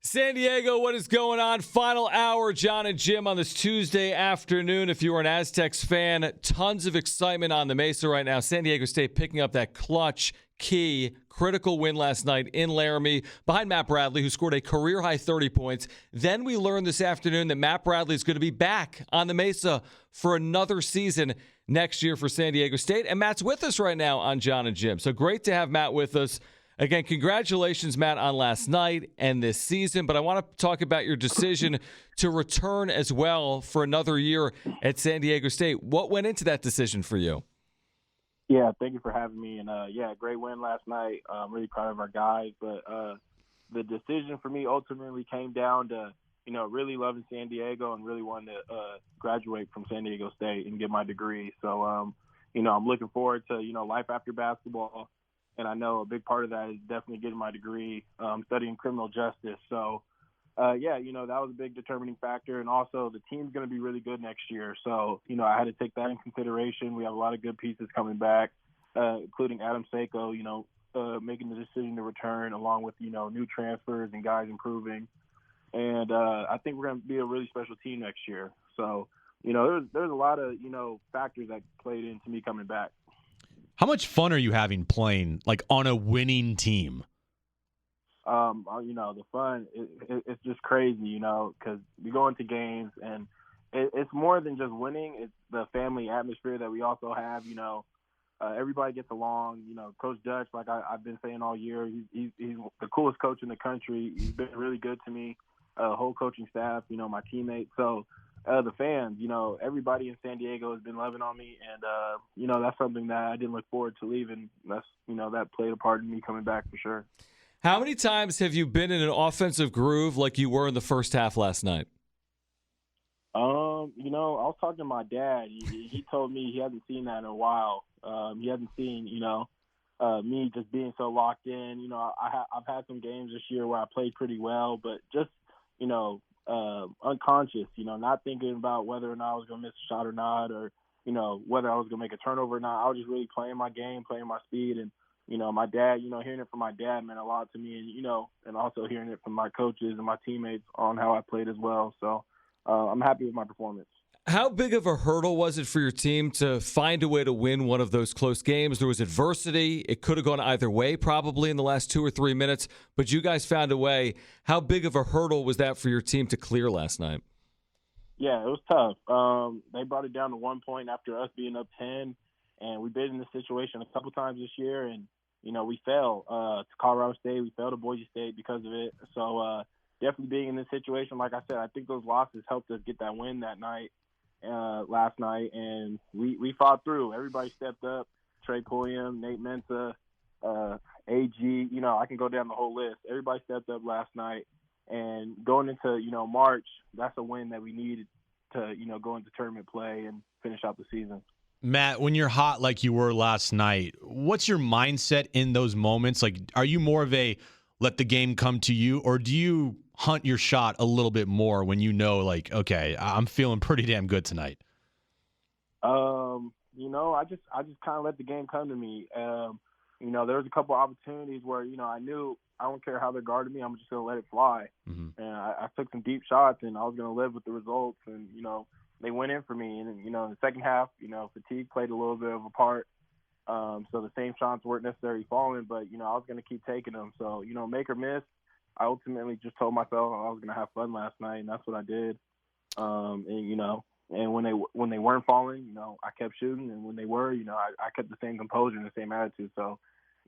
San Diego, what is going on? Final hour, John and Jim on this Tuesday afternoon. If you are an Aztecs fan, tons of excitement on the Mesa right now. San Diego State picking up that clutch, key, critical win last night in Laramie behind Matt Bradley, who scored a career-high 30 points. Then we learned this afternoon that Matt Bradley is going to be back on the Mesa for another season next year for San Diego State. And Matt's with us right now on John and Jim. So great to have Matt with us. Again, congratulations, Matt, on last night and this season. But I want to talk about your decision to return as well for another year at San Diego State. What went into that decision for you? Yeah, thank you for having me. And, great win last night. I'm really proud of our guys. But the decision for me ultimately came down to, really loving San Diego and really wanting to graduate from San Diego State and get my degree. So, I'm looking forward to, life after basketball. And I know a big part of that is definitely getting my degree, studying criminal justice. So, that was a big determining factor. And also the team's going to be really good next year. So, I had to take that in consideration. We have a lot of good pieces coming back, including Adam Seiko, making the decision to return along with, new transfers and guys improving. And I think we're going to be a really special team next year. So, there's a lot of, factors that played into me coming back. How much fun are you having playing on a winning team? The fun, it's just crazy, because we go into games and it's more than just winning. It's the family atmosphere that we also have, everybody gets along. Coach Dutch, like I've been saying all year, he's the coolest coach in the country. He's been really good to me, whole coaching staff, my teammates. So, the fans, everybody in San Diego has been loving on me. And, that's something that I didn't look forward to leaving. That's, that played a part in me coming back for sure. How many times have you been in an offensive groove like you were in the first half last night? I was talking to my dad. He told me he hasn't seen that in a while. He hasn't seen, me just being so locked in. I've had some games this year where I played pretty well, but just, unconscious, not thinking about whether or not I was going to miss a shot or not, or, whether I was going to make a turnover or not. I was just really playing my game, playing my speed. And, my dad, hearing it from my dad meant a lot to me. And, and also hearing it from my coaches and my teammates on how I played as well. So I'm happy with my performance. How big of a hurdle was it for your team to find a way to win one of those close games? There was adversity. It could have gone either way probably in the last 2 or 3 minutes, but you guys found a way. How big of a hurdle was that for your team to clear last night? Yeah, it was tough. They brought it down to 1 point after us being up 10, and we've been in this situation a couple times this year, and, we fell to Colorado State. We fell to Boise State because of it. So definitely being in this situation, like I said, I think those losses helped us get that win that night. Last night, and we fought through. Everybody stepped up. Trey Pulliam, Nate Mensah, AG, I can go down the whole list. Everybody stepped up last night, and going into, March, that's a win that we needed to, go into tournament play and finish out the season. Matt, when you're hot like you were last night, what's your mindset in those moments? Are you more of a let the game come to you, or do you hunt your shot a little bit more when okay, I'm feeling pretty damn good tonight? I just kind of let the game come to me. There was a couple opportunities where, I knew I don't care how they're guarding me, I'm just going to let it fly. Mm-hmm. And I took some deep shots, and I was going to live with the results. And, they went in for me. And, in the second half, fatigue played a little bit of a part. So the same shots weren't necessarily falling, but, I was going to keep taking them. So, make or miss, I ultimately just told myself I was going to have fun last night, and that's what I did. And when they weren't falling, I kept shooting, and when they were, I kept the same composure and the same attitude. So,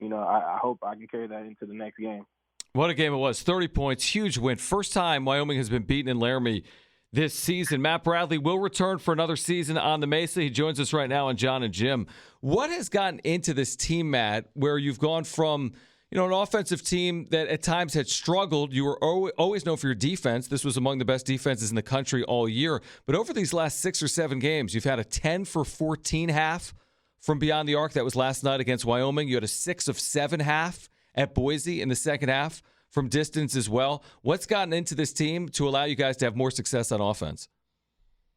I hope I can carry that into the next game. What a game it was. 30 points, huge win. First time Wyoming has been beaten in Laramie this season. Matt Bradley will return for another season on the Mesa. He joins us right now on John and Jim. What has gotten into this team, Matt, where you've gone from an offensive team that at times had struggled? You were always known for your defense. This was among the best defenses in the country all year. But over these last 6 or 7 games, you've had a 10 for 14 half from beyond the arc. That was last night against Wyoming. You had a 6 of 7 half at Boise in the second half from distance as well. What's gotten into this team to allow you guys to have more success on offense?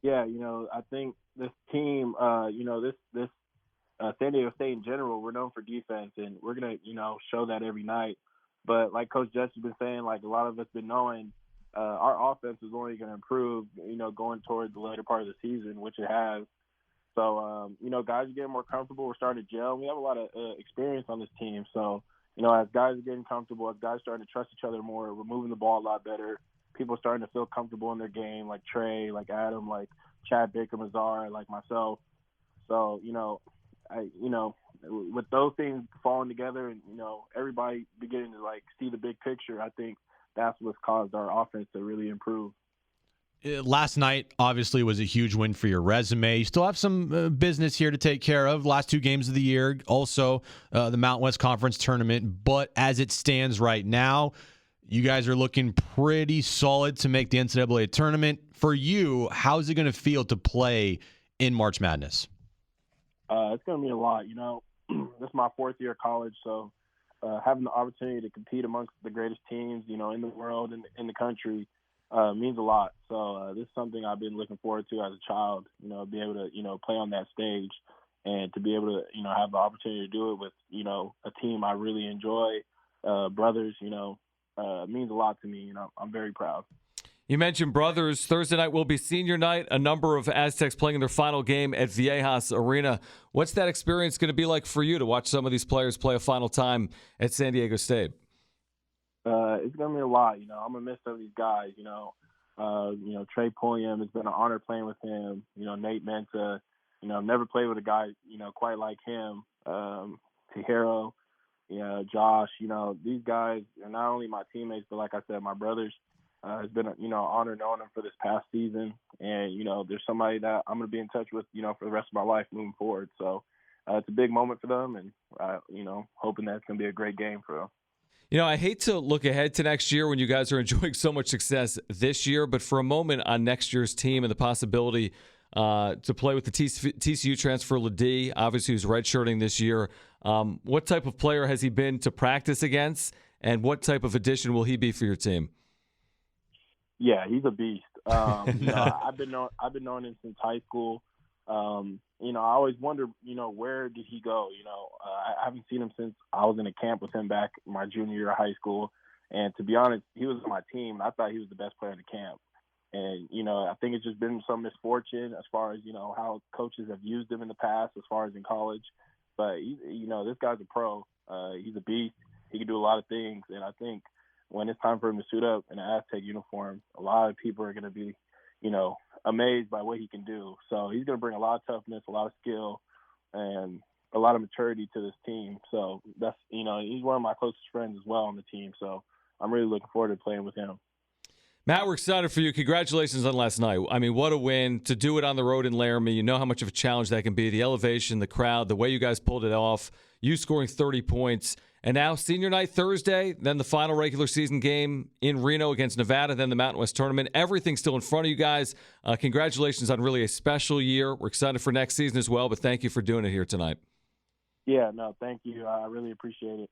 Yeah, I think this team, this San Diego State in general, we're known for defense, and we're going to, show that every night. But like Coach Jess has been saying, like a lot of us been knowing, our offense is only going to improve, going toward the later part of the season, which it has. So, guys are getting more comfortable. We're starting to gel. We have a lot of experience on this team. So, as guys are getting comfortable, as guys starting to trust each other more, we're moving the ball a lot better. People starting to feel comfortable in their game, like Trey, like Adam, like Chad Baker, Mazar, like myself. So, with those things falling together and, everybody beginning to, like, see the big picture, I think that's what's caused our offense to really improve. Last night, obviously, was a huge win for your resume. You still have some business here to take care of. Last 2 games of the year, also the Mountain West Conference tournament. But as it stands right now, you guys are looking pretty solid to make the NCAA tournament. For you, how's it going to feel to play in March Madness? It's going to mean a lot. This is my 4th year of college, so having the opportunity to compete amongst the greatest teams, in the world and in the country, means a lot. So this is something I've been looking forward to as a child, be able to, play on that stage and to be able to, have the opportunity to do it with, a team I really enjoy, brothers, means a lot to me. I'm very proud. You mentioned brothers. Thursday night will be senior night. A number of Aztecs playing in their final game at Viejas Arena. What's that experience going to be like for you to watch some of these players play a final time at San Diego State? It's going to mean a lot. I'm going to miss some of these guys, Trey Pulliam, it's been an honor playing with him. Nate Mensah, never played with a guy, quite like him. Tejero, Josh, these guys are not only my teammates, but like I said, my brothers. It's been an honor knowing them for this past season. And, there's somebody that I'm going to be in touch with, for the rest of my life moving forward. So it's a big moment for them and, hoping that it's going to be a great game for them. I hate to look ahead to next year when you guys are enjoying so much success this year, but for a moment on next year's team and the possibility to play with the TCU transfer Ladie, obviously who's redshirting this year, what type of player has he been to practice against, and what type of addition will he be for your team? Yeah, he's a beast. I've been knowing him since high school. I always wonder, where did he go? I haven't seen him since I was in a camp with him back my junior year of high school. And to be honest, he was on my team, and I thought he was the best player in the camp. And, I think it's just been some misfortune as far as, how coaches have used him in the past as far as in college. But, this guy's a pro. He's a beast. He can do a lot of things. And I think when it's time for him to suit up in an Aztec uniform, a lot of people are going to be, amazed by what he can do. So he's going to bring a lot of toughness, a lot of skill, and a lot of maturity to this team. So that's, he's one of my closest friends as well on the team. So I'm really looking forward to playing with him. Matt, we're excited for you. Congratulations on last night. I mean, what a win. To do it on the road in Laramie, you know how much of a challenge that can be. The elevation, the crowd, the way you guys pulled it off, you scoring 30 points. And now senior night Thursday, then the final regular season game in Reno against Nevada, then the Mountain West tournament. Everything's still in front of you guys. Congratulations on really a special year. We're excited for next season as well, but thank you for doing it here tonight. Yeah, no, thank you. I really appreciate it.